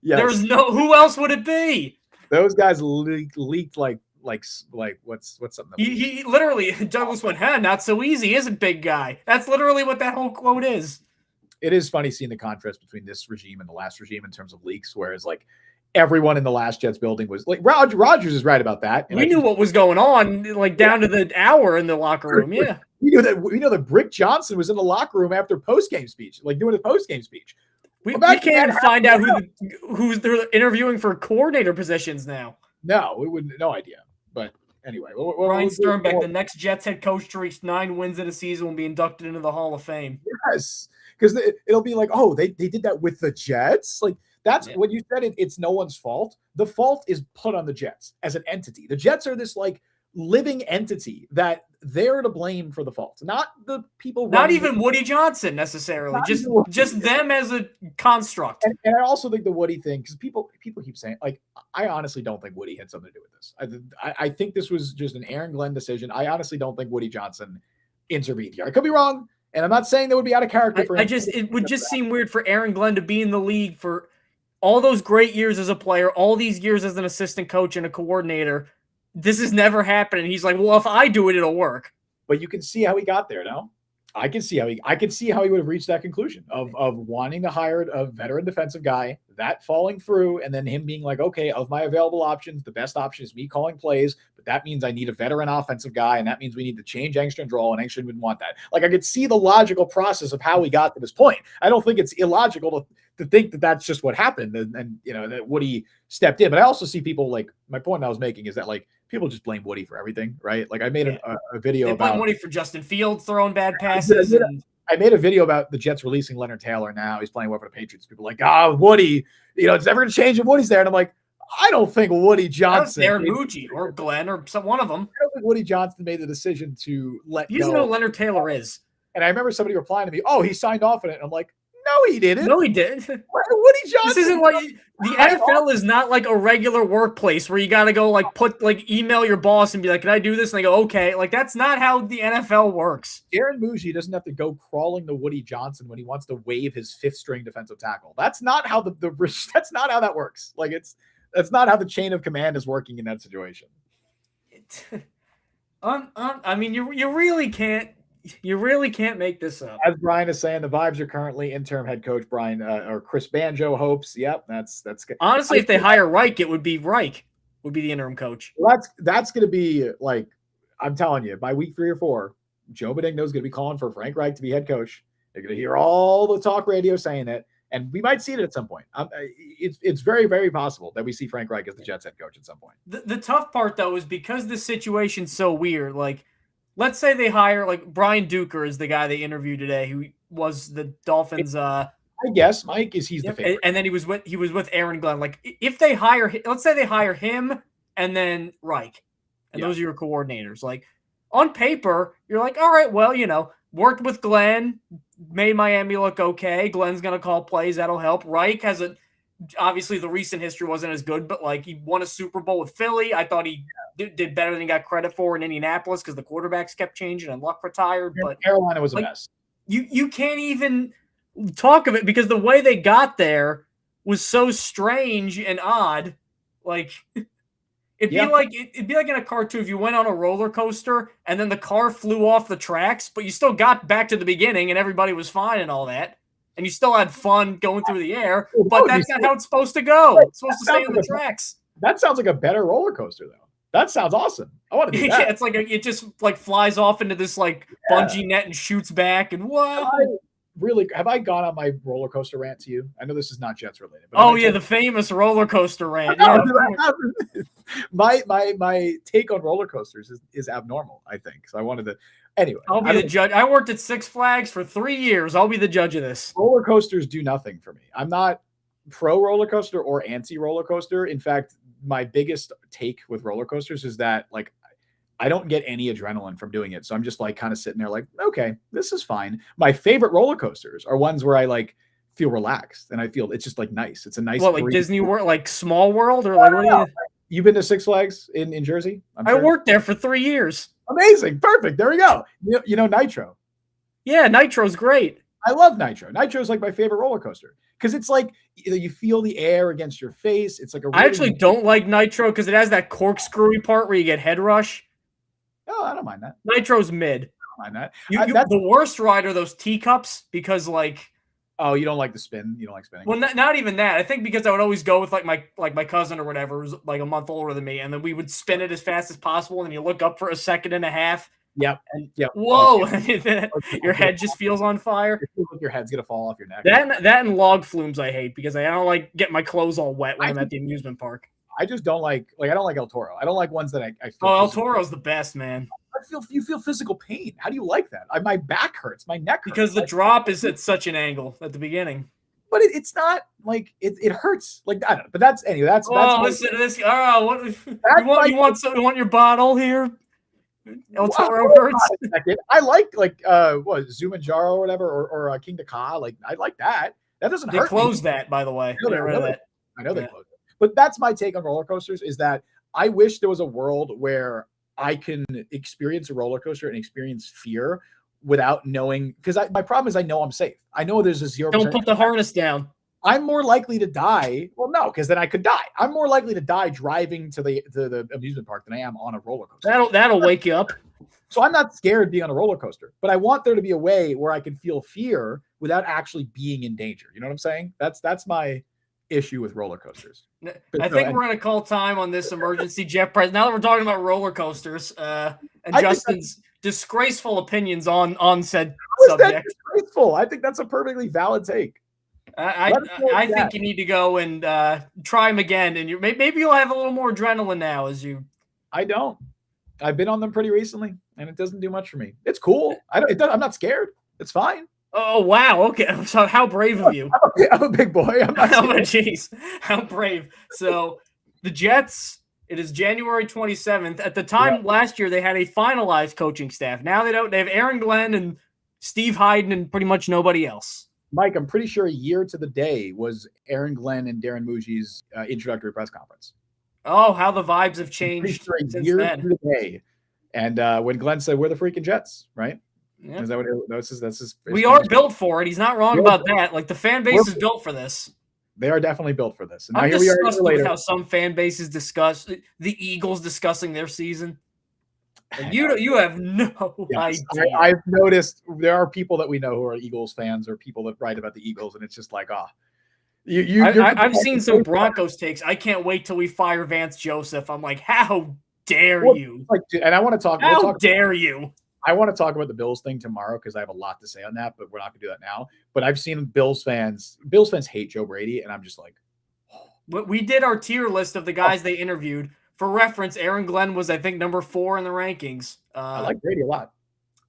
Yes. There's who else would it be? Those guys leaked like what's something? He literally, Douglas went, not so easy, is a big guy. That's literally what that whole quote is. It is funny seeing the contrast between this regime and the last regime in terms of leaks, whereas like everyone in the last Jets building was like Rodgers is right about that. And we knew what was going on, like down to the hour in the locker room. Yeah. We know that Brick Johnson was in the locker room after post-game speech, like doing a post-game speech. We can't find out who's they're interviewing for coordinator positions now. No, we wouldn't. No idea. But anyway, Ryan Sternbeck, the next Jets head coach to reach 9 wins in a season, will be inducted into the Hall of Fame. Yes, because it'll be like, oh, they did that with the Jets. Like that's when you said it. It's no one's fault. The fault is put on the Jets as an entity. The Jets are this like living entity that they're to blame for the fault, not the people. Not even Woody Johnson necessarily. Just them as a construct. And I also think the Woody thing, because people keep saying, like, I honestly don't think Woody had something to do with this. I think this was just an Aaron Glenn decision. I honestly don't think Woody Johnson intervened here. I could be wrong, and I'm not saying that would be out of character for him. It would just seem weird for Aaron Glenn to be in the league for all those great years as a player, all these years as an assistant coach and a coordinator. This has never happened. And he's like, well, if I do it, it'll work. But you can see how he got there. No, I can see how he would have reached that conclusion of wanting to hire a veteran defensive guy, that falling through, and then him being like, okay, of my available options, the best option is me calling plays, but that means I need a veteran offensive guy, and that means we need to change Engstrand's role, and Engstrand wouldn't want that. Like I could see the logical process of how we got to this point. I don't think it's illogical to think that that's just what happened, and you know that Woody stepped in. But I also see people like my point I was making is that like people just blame Woody for everything, right? Like I made a video they blame about Woody for Justin Fields throwing bad passes. I made a video about the Jets releasing Leonard Taylor. Now he's playing well for the Patriots. People are like, Woody, it's never going to change if Woody's there. And I'm like, I don't think Woody Johnson, Darren Mucci or Glenn or one of them. I don't think Woody Johnson made the decision to let go. You know who Leonard Taylor is. And I remember somebody replying to me, he signed off on it. And I'm like, no, he didn't. No, he didn't. Woody Johnson. This isn't like the NFL is not like a regular workplace where you got to go email your boss and be like, can I do this? And they go, okay. Like that's not how the NFL works. Darren Mucci doesn't have to go crawling to Woody Johnson when he wants to waive his 5th string defensive tackle. That's not how that's not how that works. Like that's not how the chain of command is working in that situation. I mean, you really can't. You really can't make this up. As Brian is saying, the vibes are currently interim head coach Brian or Chris Banjo hopes. Yep, that's good. Honestly, if they hire Reich, it would be Reich would be the interim coach. Well, that's going to be like I'm telling you, by week 3 or 4, Joe Benigno's going to be calling for Frank Reich to be head coach. They're going to hear all the talk radio saying it, and we might see it at some point. It's very, very possible that we see Frank Reich as the Jets head coach at some point. The tough part though is because the situation's so weird, like. Let's say they hire Brian Duker is the guy they interviewed today, who was the Dolphins. I guess Mike he's the favorite, and then he was with Aaron Glenn. Like if they hire, let's say they hire him and then Reich, and those are your coordinators. Like on paper, you're like, all right, well, worked with Glenn, made Miami look okay. Glenn's gonna call plays, that'll help. Reich has obviously the recent history wasn't as good, but he won a Super Bowl with Philly. I thought he did better than he got credit for in Indianapolis because the quarterbacks kept changing and Luck retired. But Carolina was a mess. You can't even talk of it because the way they got there was so strange and odd. It'd be like in a cartoon if you went on a roller coaster and then the car flew off the tracks, but you still got back to the beginning and everybody was fine and all that. And you still had fun going through the air, but that's not how it's supposed to go. It's supposed to stay on the tracks. That sounds like a better roller coaster, though. That sounds awesome. I want to do that. Yeah, it's it just flies off into this bungee net and shoots back and whoa. really, have I gone on my roller coaster rant to you? I know this is not Jets related. But Oh yeah, the famous roller coaster rant. No, Yeah. my take on roller coasters is abnormal, I think. So I wanted to. Anyway, I'll be the judge. I worked at Six Flags for 3 years. I'll be the judge of this. Roller coasters do nothing for me. I'm not pro roller coaster or anti roller coaster. In fact, my biggest take with roller coasters is that like I don't get any adrenaline from doing it. So I'm just like kind of sitting there like, okay, this is fine. My favorite roller coasters are ones where I like feel relaxed and I feel it's just like nice. It's a nice. What, like Disney World, like Small World, or like what do you? You've been to Six Flags in Jersey? I worked there for 3 years. Amazing. Perfect. There we go. You know Nitro. Yeah, Nitro's great. I love Nitro. Nitro is like my favorite roller coaster because it's like you feel the air against your face. It's like a. I actually don't like Nitro because it has that corkscrewy part where you get head rush. Oh, I don't mind that. Nitro's mid. I don't mind that. The worst ride are those teacups because like. Oh, you don't like the spin? You don't like spinning? Well, not even that. I think because I would always go with like my cousin or whatever, who's like a month older than me, and then we would spin it as fast as possible, and you look up for a second and a half. Yep. And yep. Whoa! Your head just feels on fire. It feels like your head's gonna fall off your neck. That and log flumes I hate because I don't like getting my clothes all wet when I'm at the amusement park. I just don't like I don't like El Toro. I don't like ones that I feel. Oh, El Toro's the best, man. You feel physical pain. How do you like that? My back hurts. My neck hurts. Because the drop is at such an angle at the beginning. But it's not like it hurts. Like I don't know. But that's anyway. That's listen to this. Oh, what you want your bottle here? El Toro hurts. I like what Zumanjaro or whatever or King Ka. Like I like that. That doesn't hurt. They closed that, by the way. I know they closed it. But that's my take on roller coasters is that I wish there was a world where I can experience a roller coaster and experience fear without knowing, because my problem is I know I'm safe. I know there's a 0%. Don't put the harness down. I'm more likely to die. Well, no, because then I could die. I'm more likely to die driving to the amusement park than I am on a roller coaster. That'll wake you up. So I'm not scared being on a roller coaster, but I want there to be a way where I can feel fear without actually being in danger. You know what I'm saying? That's my issue with roller coasters. I think we're going to call time on this emergency jet press. Now that we're talking about roller coasters and Justin's disgraceful opinions on said subject. Disgraceful. I think that's a perfectly valid take. I think you need to go and try them again, and maybe you'll have a little more adrenaline now as you. I don't. I've been on them pretty recently, and it doesn't do much for me. It's cool. I'm not scared. It's fine. Oh wow! Okay, so how brave of you? I'm a big boy. I'm not jeez, how brave. So the Jets. It is January 27th. At the time last year, they had a finalized coaching staff. Now they don't. They have Aaron Glenn and Steve Hayden and pretty much nobody else. Mike, I'm pretty sure a year to the day was Aaron Glenn and Darren Muji's introductory press conference. Oh, how the vibes have changed since then. To the day. And when Glenn said, "We're the freaking Jets," right? Yeah. Is that what that's his we are built for it. He's not wrong about that. Like the fan base is built for this. They are definitely built for this. And I'm disgusted with how some fan bases discuss the Eagles discussing their season. Like, you have no idea. I've noticed there are people that we know who are Eagles fans or people that write about the Eagles, and it's just like, I've seen some Broncos takes. I can't wait till we fire Vance Joseph. I'm like, how dare you? And I want to talk. How dare you? I want to talk about the Bills thing tomorrow because I have a lot to say on that, but we're not going to do that now. But I've seen Bills fans hate Joe Brady, and I'm just like, But we did our tier list of the guys they interviewed. For reference, Aaron Glenn was, I think, number 4 in the rankings. I like Brady a lot.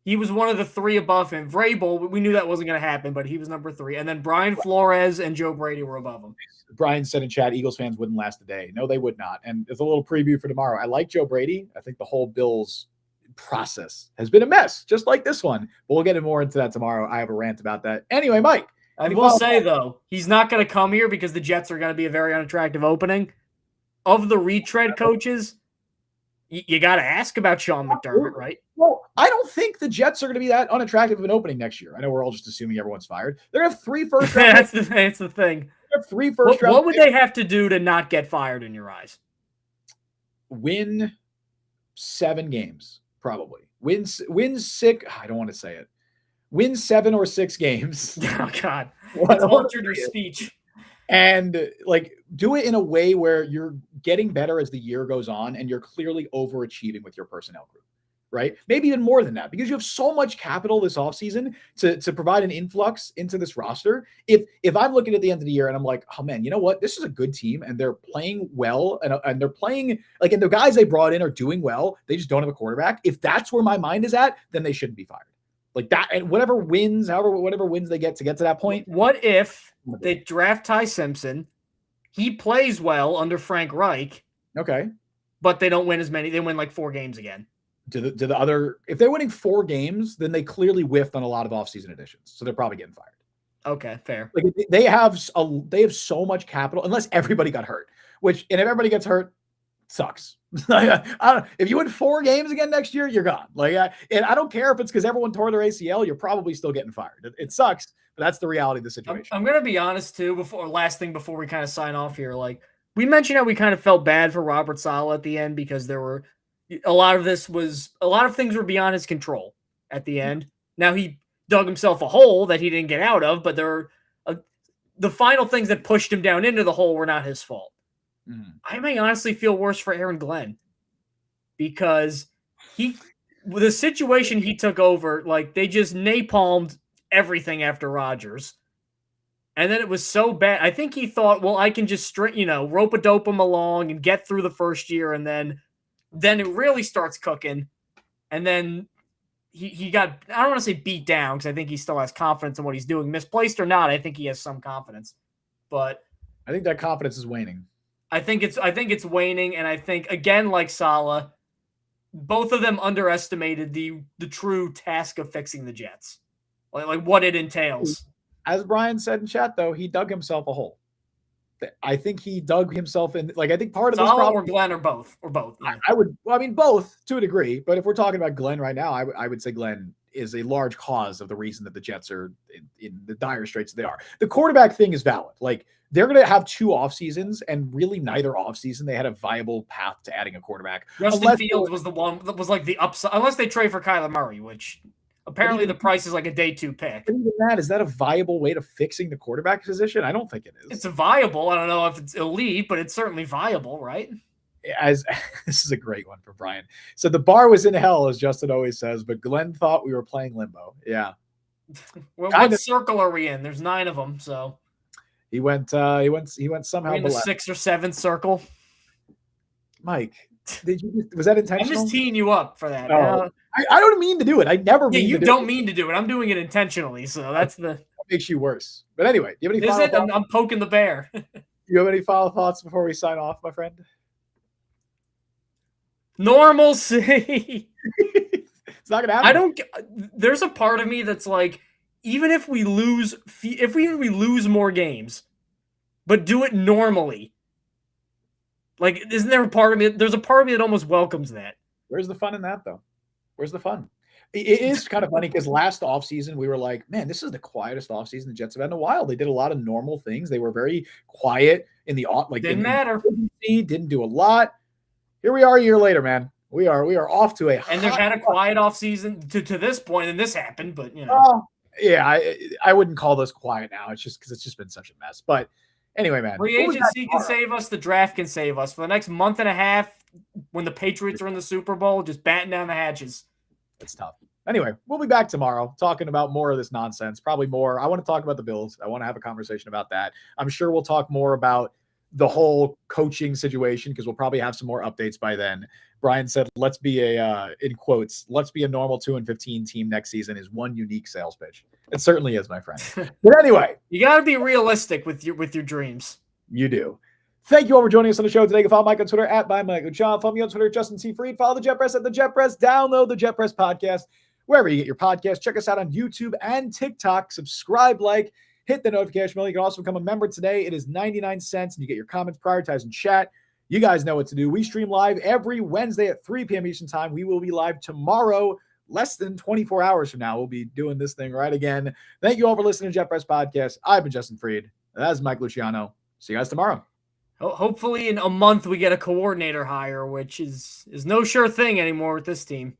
He was one of the 3 above him. Vrabel, we knew that wasn't going to happen, but he was number 3. And then Brian Flores and Joe Brady were above him. Brian said in chat, Eagles fans wouldn't last a day. No, they would not. And it's a little preview for tomorrow. I like Joe Brady. I think the whole Bills process has been a mess, just like this one. But we'll get more into that tomorrow. I have a rant about that. Anyway, Mike. I will say, though, he's not going to come here because the Jets are going to be a very unattractive opening. Of the retread coaches, you got to ask about Sean McDermott, right? Well, I don't think the Jets are going to be that unattractive of an opening next year. I know we're all just assuming everyone's fired. They're going to have 3 first round That's the thing. They have 3 first round What would they have to do to not get fired in your eyes? Win 7 games, probably. Win 6. I don't want to say it. Win 7 or 6 games. Oh, God. It's altered your speech. And do it in a way where you're getting better as the year goes on and you're clearly overachieving with your personnel group. right? Maybe even more than that, because you have so much capital this offseason to provide an influx into this roster. If I'm looking at the end of the year and I'm like, oh man, you know what? This is a good team and they're playing well and they're playing like, and the guys they brought in are doing well. They just don't have a quarterback. If that's where my mind is at, then they shouldn't be fired. Like that, and whatever wins they get to that point. What if they draft Ty Simpson? He plays well under Frank Reich. Okay. But they don't win as many. They win like 4 games again. If they're winning 4 games, then they clearly whiffed on a lot of offseason additions. So they're probably getting fired. Okay, fair. Like they have so much capital, unless everybody got hurt, and if everybody gets hurt, sucks. If you win 4 games again next year, you're gone. And I don't care if it's because everyone tore their ACL, you're probably still getting fired. It sucks, but that's the reality of the situation. I'm going to be honest too, last thing before we kind of sign off here. Like we mentioned how we kind of felt bad for Robert Saleh at the end because there were a lot of things were beyond his control at the end. Now he dug himself a hole that he didn't get out of, but the final things that pushed him down into the hole were not his fault. I may honestly feel worse for Aaron Glenn because the situation he took over, like they just napalmed everything after Rodgers. And then it was so bad. I think he thought, well, I can just rope-a-dope him along and get through the first year. And then it really starts cooking. And then he got, I don't want to say beat down because I think he still has confidence in what he's doing. Misplaced or not, I think he has some confidence. But I think that confidence is waning. I think it's waning, and I think again, like Saleh, both of them underestimated the true task of fixing the Jets, like what it entails. As Brian said in chat, though, he dug himself a hole. I think he dug himself in. Like I think part of this problem, or Glenn, or both. Yeah. I mean, both to a degree. But if we're talking about Glenn right now, I would say Glenn is a large cause of the reason that the Jets are in the dire straits they are. The quarterback thing is valid. Like they're going to have 2 off seasons, and really neither off season they had a viable path to adding a quarterback. Justin Fields was the one that was like the upside, unless they trade for Kyler Murray, which apparently the price is like a day 2 pick. But even that, is that a viable way to fixing the quarterback position? I don't think it is. It's viable. I don't know if it's elite, but it's certainly viable, right? This is a great one for Brian. So the bar was in hell, as Justin always says, but Glenn thought we were playing limbo. Yeah. What circle are we in? There's 9 of them, so he went somehow in the 6th or 7th circle. Mike, was that intentional? I'm just teeing you up for that. Oh, I don't mean to do it. I never mean to do it. You don't mean to do it. I'm doing it intentionally, so that's that makes you worse. But anyway, do you have any final thoughts? I'm poking the bear. You have any final thoughts before we sign off, my friend? Normalcy. It's not gonna happen. There's a part of me that's like, even if we lose more games, but do it normally. Like, isn't there a part of me? There's a part of me that almost welcomes that. Where's the fun in that, though? Where's the fun? It is kind of funny because last offseason we were like, man, this is the quietest offseason the Jets have had in a while. They did a lot of normal things. They were very quiet in the didn't matter. Didn't do a lot. Here we are a year later, man. We are off to a and they've had a quiet offseason to this point, and this happened, but you know. Yeah, I wouldn't call this quiet now. It's just because it's just been such a mess. But anyway, man. Free agency can save us. The draft can save us. For the next month and a half, when the Patriots are in the Super Bowl, just batten down the hatches. It's tough. Anyway, we'll be back tomorrow talking about more of this nonsense. Probably more. I want to talk about the Bills. I want to have a conversation about that. I'm sure we'll talk more about the whole coaching situation because we'll probably have some more updates by then. Brian said, let's be in quotes, let's be a normal 2-15 team next season is one unique sales pitch. It certainly is, my friend. But anyway, you got to be realistic with your dreams. You do. Thank you all for joining us on the show today. You can follow Mike on Twitter at @ByMikeLuciano. Follow me on Twitter, Justin T. Fried. Follow the Jet Press at the Jet Press. Download the Jet Press podcast wherever you get your podcast. Check us out on YouTube and TikTok. Subscribe, hit the notification bell. You can also become a member today. It is 99 cents, and you get your comments prioritized in chat. You guys know what to do. We stream live every Wednesday at 3 p.m. Eastern Time. We will be live tomorrow, less than 24 hours from now. We'll be doing this thing right again. Thank you all for listening to Jet Press Podcast. I've been Justin Fried. That's Mike Luciano. See you guys tomorrow. Hopefully in a month we get a coordinator hire, which is no sure thing anymore with this team.